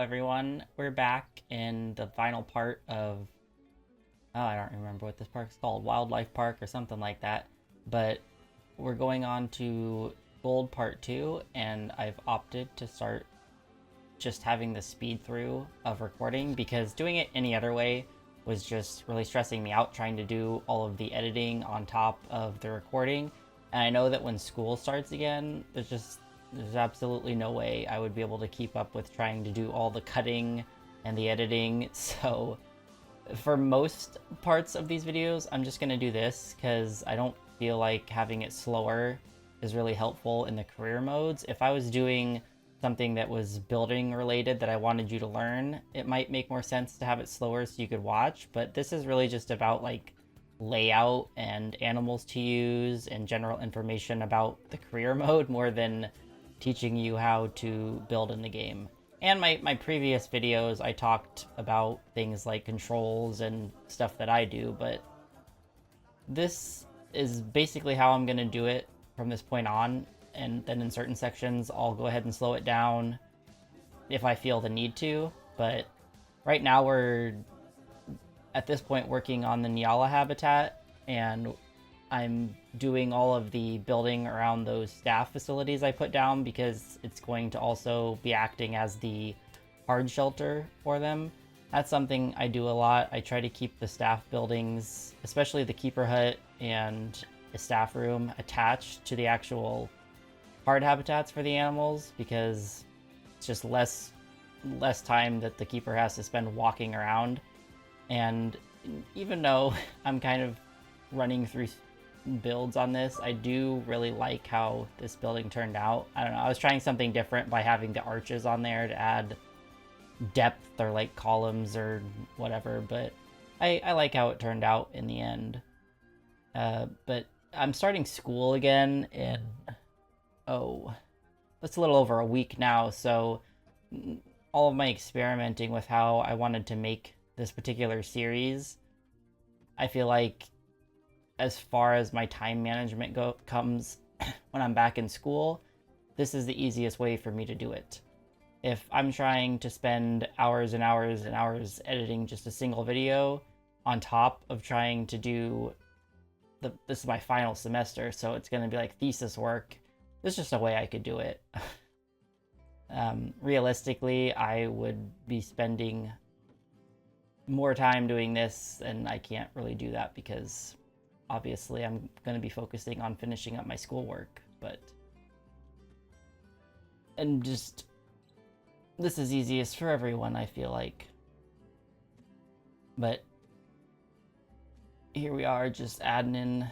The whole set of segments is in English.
everyone. We're back in the final part of, oh, I don't remember what this park's called, Wildlife Park or something like that. But we're going on to Gold Part 2, and I've opted to start just having the speed through of recording because doing it any other way was just really stressing me out trying to do all of the editing on top of the recording. And I know that when school starts again, there's absolutely no way I would be able to keep up with trying to do all the cutting and the editing. So for most parts of these videos, I'm just going to do this because I don't feel like having it slower is really helpful in the career modes. If I was doing something that was building related that I wanted you to learn, it might make more sense to have it slower so you could watch. But this is really just about like layout and animals to use and general information about the career mode more than teaching you how to build in the game. And my previous videos, I talked about things like controls and stuff that I do, but this is basically how I'm going to do it from this point on. And then in certain sections, I'll go ahead and slow it down if I feel the need to. But right now we're, at this point, working on the Nyala habitat, and I'm doing all of the building around those staff facilities I put down because it's going to also be acting as the hard shelter for them. That's something I do a lot. I try to keep the staff buildings, especially the keeper hut and the staff room, attached to the actual hard habitats for the animals because it's just less time that the keeper has to spend walking around. And even though I'm kind of running through builds on this, I do really like how this building turned out. I don't know, I was trying something different by having the arches on there to add depth or like columns or whatever, but I like how it turned out in the end. But I'm starting school again in, that's a little over a week now, so all of my experimenting with how I wanted to make this particular series, I feel like as far as my time management comes when I'm back in school, this is the easiest way for me to do it. If I'm trying to spend hours and hours and hours editing just a single video on top of trying to do this is my final semester, so it's going to be like thesis work, there's just a way I could do it. Realistically, I would be spending more time doing this, and I can't really do that because obviously I'm going to be focusing on finishing up my schoolwork. And just, this is easiest for everyone, I feel like. But here we are, just adding in,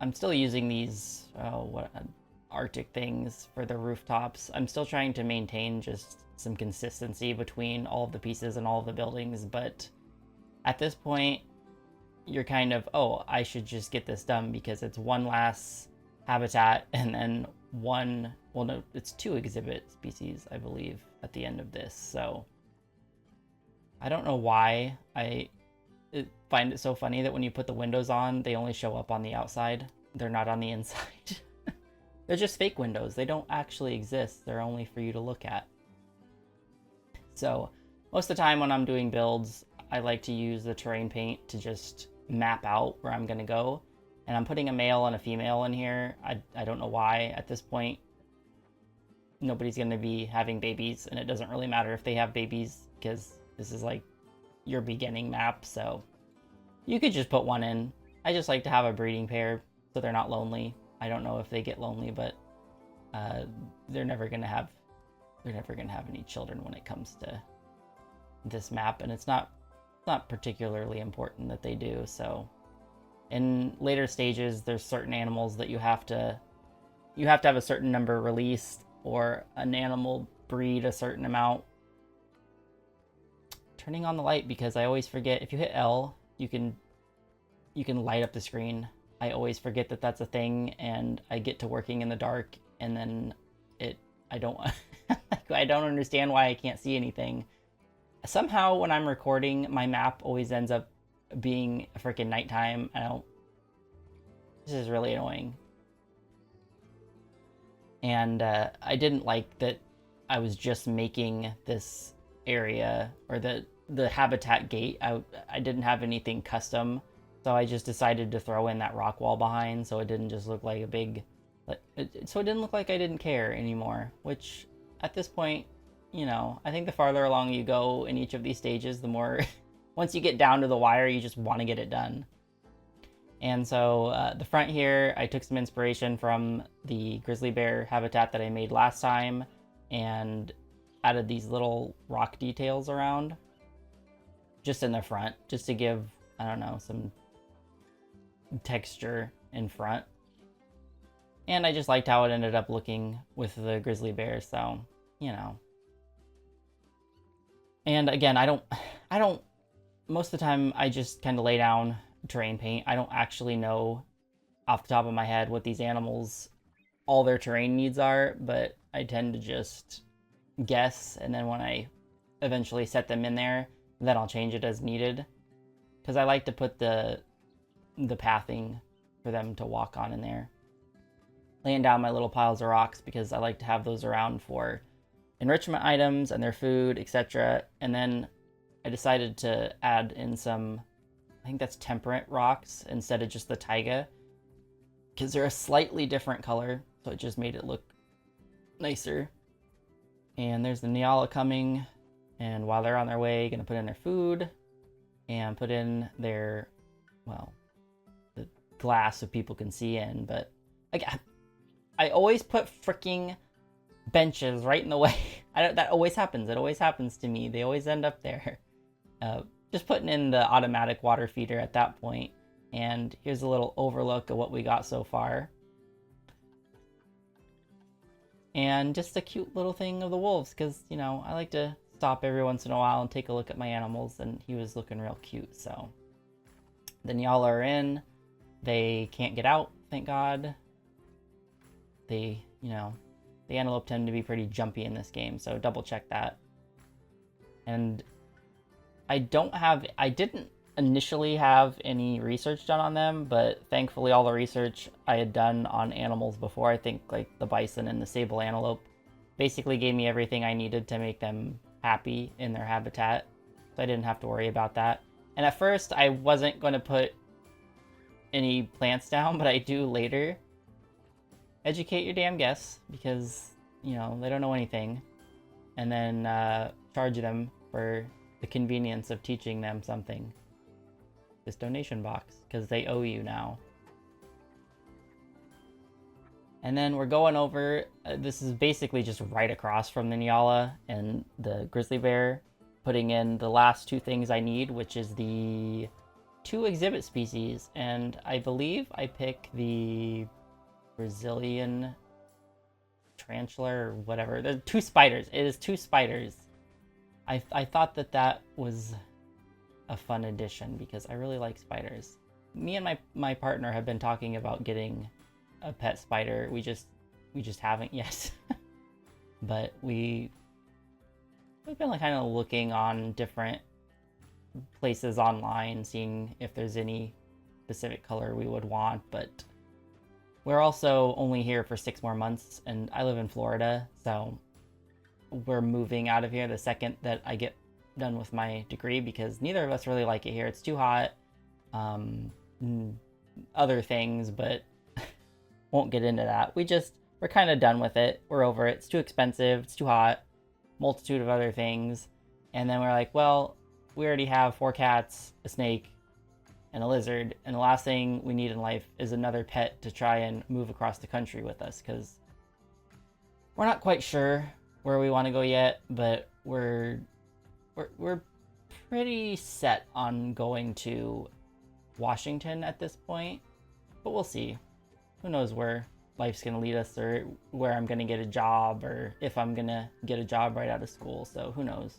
I'm still using these Arctic things for the rooftops. I'm still trying to maintain just some consistency between all of the pieces and all of the buildings, but at this point, you're kind of, oh, I should just get this done because it's one last habitat and then one, well, no, it's 2 exhibit species, I believe, at the end of this. So I don't know why I find it so funny that when you put the windows on, they only show up on the outside. They're not on the inside. They're just fake windows. They don't actually exist. They're only for you to look at. So most of the time when I'm doing builds, I like to use the terrain paint to just map out where I'm going to go. And I'm putting a male and a female in here. I don't know why. At this point, nobody's going to be having babies, and it doesn't really matter if they have babies because this is like your beginning map. So you could just put one in. I just like to have a breeding pair so they're not lonely. I don't know if they get lonely, but they're never going to have any children when it comes to this map, and it's not particularly important that they do. So in later stages, there's certain animals that you have to have a certain number released, or an animal breed a certain amount. Turning on the light because I always forget. If you hit L, you can light up the screen. I always forget that that's a thing, and I get to working in the dark, and then I don't I don't understand why I can't see anything. Somehow when I'm recording, my map always ends up being freaking nighttime. This is really annoying. And I didn't like that I was just making this area, or the habitat gate, I didn't have anything custom, so I just decided to throw in that rock wall behind, so it didn't just look like a big, so it didn't look like I didn't care anymore. Which at this point, you know, I think the farther along you go in each of these stages, the more once you get down to the wire, you just want to get it done. And so the front here, I took some inspiration from the grizzly bear habitat that I made last time and added these little rock details around just in the front, just to give, I don't know, some texture in front. And I just liked how it ended up looking with the grizzly bear, so, you know. And again, I don't, most of the time I just kind of lay down terrain paint. I don't actually know off the top of my head what these animals, all their terrain needs are, but I tend to just guess, and then when I eventually set them in there, then I'll change it as needed. Because I like to put the pathing for them to walk on in there. Laying down my little piles of rocks because I like to have those around for enrichment items and their food, etc. And then I decided to add in some, I think that's temperate rocks instead of just the taiga, because they're a slightly different color, so it just made it look nicer. And there's the Nyala coming, and while they're on their way, gonna put in their food and put in their, well, the glass so people can see in. But like, I always put freaking benches right in the way. That always happens. It always happens to me. They always end up there. Just putting in the automatic water feeder at that point. And here's a little overlook of what we got so far. And just a cute little thing of the wolves, because, you know, I like to stop every once in a while and take a look at my animals, and he was looking real cute. So the Nyala are in. They can't get out, thank God. They, you know, the antelope tend to be pretty jumpy in this game, so double check that. And I didn't initially have any research done on them, but thankfully all the research I had done on animals before, I think like the bison and the sable antelope, basically gave me everything I needed to make them happy in their habitat, so I didn't have to worry about that. And at first I wasn't going to put any plants down, but I do later. Educate your damn guests, because, you know, they don't know anything, and then charge them for the convenience of teaching them something. This donation box, because they owe you now. And then we're going over, this is basically just right across from the Nyala and the grizzly bear, putting in the last two things I need, which is the 2 exhibit species. And I believe I pick the Brazilian tarantula or whatever. There's 2 spiders. It is 2 spiders. I thought that was a fun addition because I really like spiders. Me and my partner have been talking about getting a pet spider. We just haven't yet. But we've been like kind of looking on different places online, seeing if there's any specific color we would want, but we're also only here for 6 more months, and I live in Florida, so we're moving out of here the second that I get done with my degree, because neither of us really like it here. It's too hot. Other things, but won't get into that. We're kind of done with it. We're over it. It's too expensive. It's too hot. Multitude of other things. And then we're like, well, we already have 4 cats, a snake, and a lizard, and the last thing we need in life is another pet to try and move across the country with us, because we're not quite sure where we want to go yet, but we're pretty set on going to Washington at this point, but we'll see. Who knows where life's gonna lead us, or where I'm gonna get a job, or if I'm gonna get a job right out of school, so who knows.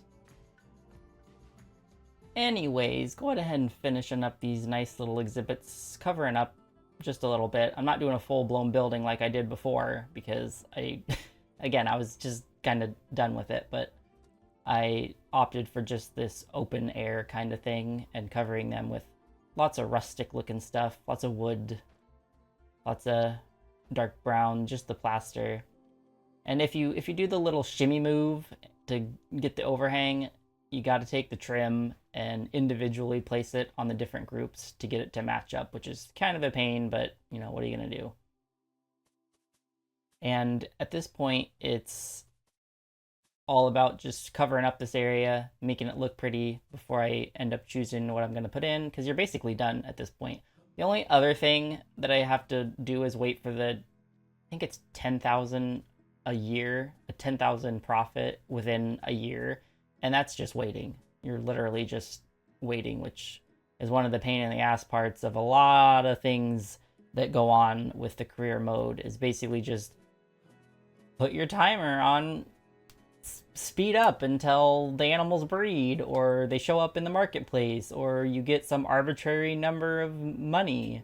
Anyways, go ahead and finishing up these nice little exhibits, covering up just a little bit. I'm not doing a full-blown building like I did before, because I was just kind of done with it, but I opted for just this open air kind of thing, and covering them with lots of rustic looking stuff, lots of wood, lots of dark brown, just the plaster. And if you do the little shimmy move to get the overhang, you got to take the trim and individually place it on the different groups to get it to match up, which is kind of a pain, but you know, what are you going to do? And at this point, it's all about just covering up this area, making it look pretty before I end up choosing what I'm going to put in, because you're basically done at this point. The only other thing that I have to do is wait for the, I think it's 10,000 a year, a 10,000 profit within a year, and that's just waiting. You're literally just waiting, which is one of the pain in the ass parts of a lot of things that go on with the career mode, is basically just put your timer on speed up until the animals breed, or they show up in the marketplace, or you get some arbitrary number of money.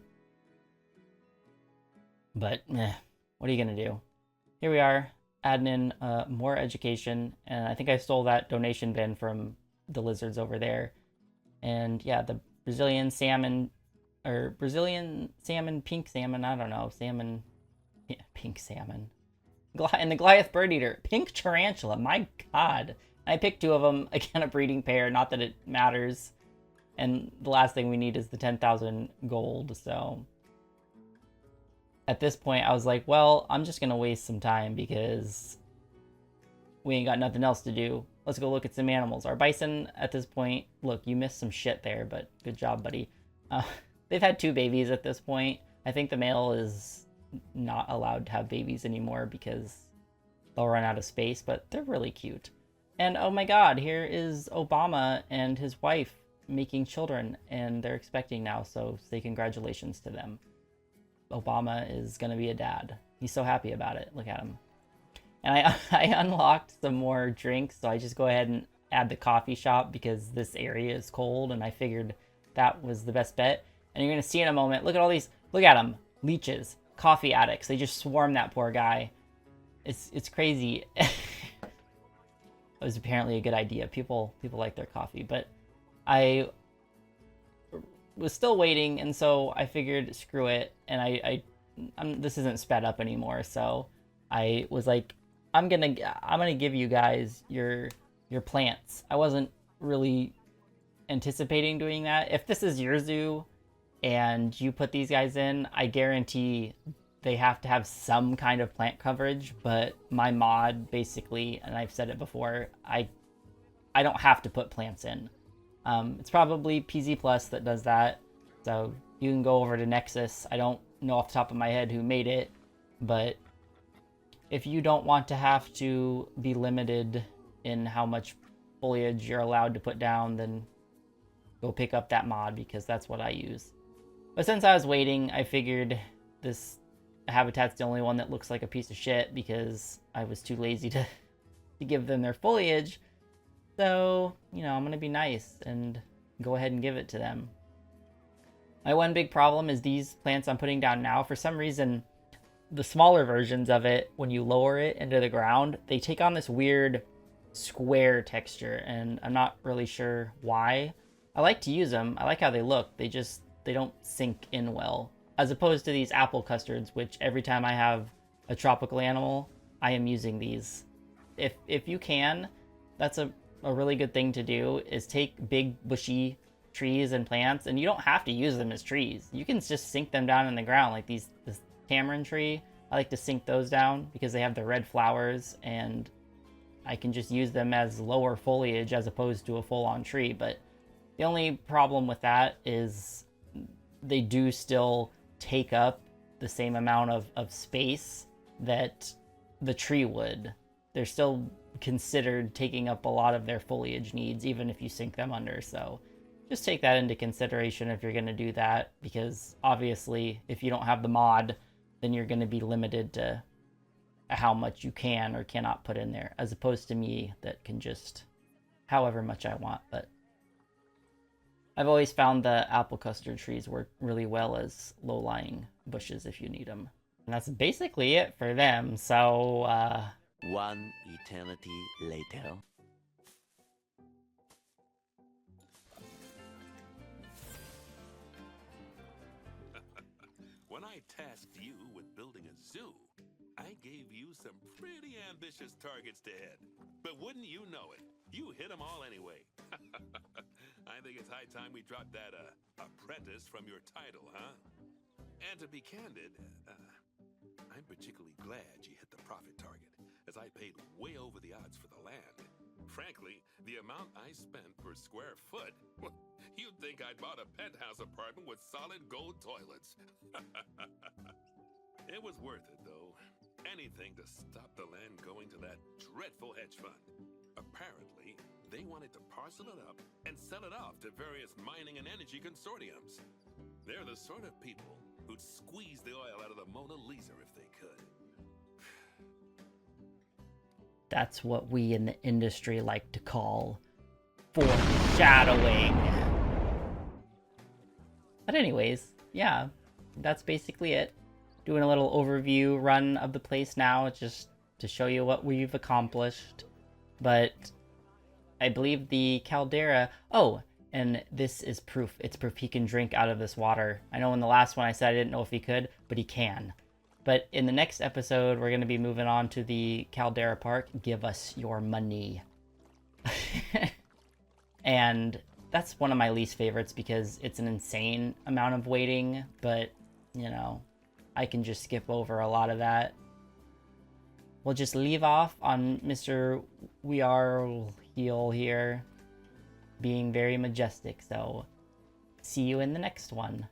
But what are you gonna do? Here we are, adding in more education, and I think I stole that donation bin from the lizards over there. And yeah, the Brazilian salmon, or Brazilian salmon, pink salmon, I don't know, salmon, yeah, pink salmon. And the Goliath bird eater, pink tarantula, my god. I picked 2 of them, again a breeding pair, not that it matters. And the last thing we need is the 10,000 gold, so at this point I was like, well, I'm just gonna waste some time because we ain't got nothing else to do. Let's go look at some animals. Our bison at this point, look, you missed some shit there, but good job, buddy. They've had 2 babies at this point. I think the male is not allowed to have babies anymore because they'll run out of space, but they're really cute. And oh my god, here is Obama and his wife making children, and they're expecting now, so say congratulations to them. Obama is gonna be a dad. He's so happy about it. Look at him. And I unlocked some more drinks, so I just go ahead and add the coffee shop because this area is cold, and I figured that was the best bet. And you're gonna see in a moment, look at all these, look at them, leeches, coffee addicts. They just swarm that poor guy. It's crazy. It was apparently a good idea. People like their coffee, but I was still waiting, and so I figured screw it, and this isn't sped up anymore, so I was like, I'm gonna give you guys your plants. I wasn't really anticipating doing that. If this is your zoo and you put these guys in, I guarantee they have to have some kind of plant coverage, but my mod basically, and I've said it before, I don't have to put plants in. It's probably PZ Plus that does that, so you can go over to Nexus. I don't know off the top of my head who made it, but if you don't want to have to be limited in how much foliage you're allowed to put down, then go pick up that mod, because that's what I use. But since I was waiting, I figured this habitat's the only one that looks like a piece of shit because I was too lazy to give them their foliage. So, you know, I'm going to be nice and go ahead and give it to them. My one big problem is these plants I'm putting down now. For some reason, the smaller versions of it, when you lower it into the ground, they take on this weird square texture, and I'm not really sure why. I like to use them. I like how they look. They don't sink in well. As opposed to these apple custards, which every time I have a tropical animal, I am using these. If you can, that's a really good thing to do, is take big bushy trees and plants, and you don't have to use them as trees. You can just sink them down in the ground, like this tamarind tree. I like to sink those down because they have the red flowers, and I can just use them as lower foliage as opposed to a full-on tree. But the only problem with that is they do still take up the same amount of space that the tree would. They're still considered taking up a lot of their foliage needs, even if you sink them under. So just take that into consideration if you're going to do that, because obviously if you don't have the mod, then you're going to be limited to how much you can or cannot put in there, as opposed to me that can just however much I want. But I've always found the apple custard trees work really well as low-lying bushes if you need them. And that's basically it for them, so One eternity later. When I tasked you with building a zoo, I gave you some pretty ambitious targets to hit. But wouldn't you know it? You hit them all anyway. I think it's high time we dropped that apprentice from your title, huh? And to be candid, I'm particularly glad you hit the profit target, as I paid way over the odds for the land. Frankly, the amount I spent per square foot, you'd think I'd bought a penthouse apartment with solid gold toilets. It was worth it, though. Anything to stop the land going to that dreadful hedge fund. Apparently, they wanted to parcel it up and sell it off to various mining and energy consortiums. They're the sort of people who'd squeeze the oil out of the Mona Lisa if they could. That's what we in the industry like to call foreshadowing. But anyways, yeah, that's basically it. Doing a little overview run of the place now, just to show you what we've accomplished. But I believe the caldera... Oh, and this is proof. It's proof he can drink out of this water. I know in the last one I said I didn't know if he could, but he can. But in the next episode, we're going to be moving on to the caldera park. Give us your money. And that's one of my least favorites because it's an insane amount of waiting, but, you know, I can just skip over a lot of that. We'll just leave off on Mr. We Are Heel here being very majestic, so see you in the next one.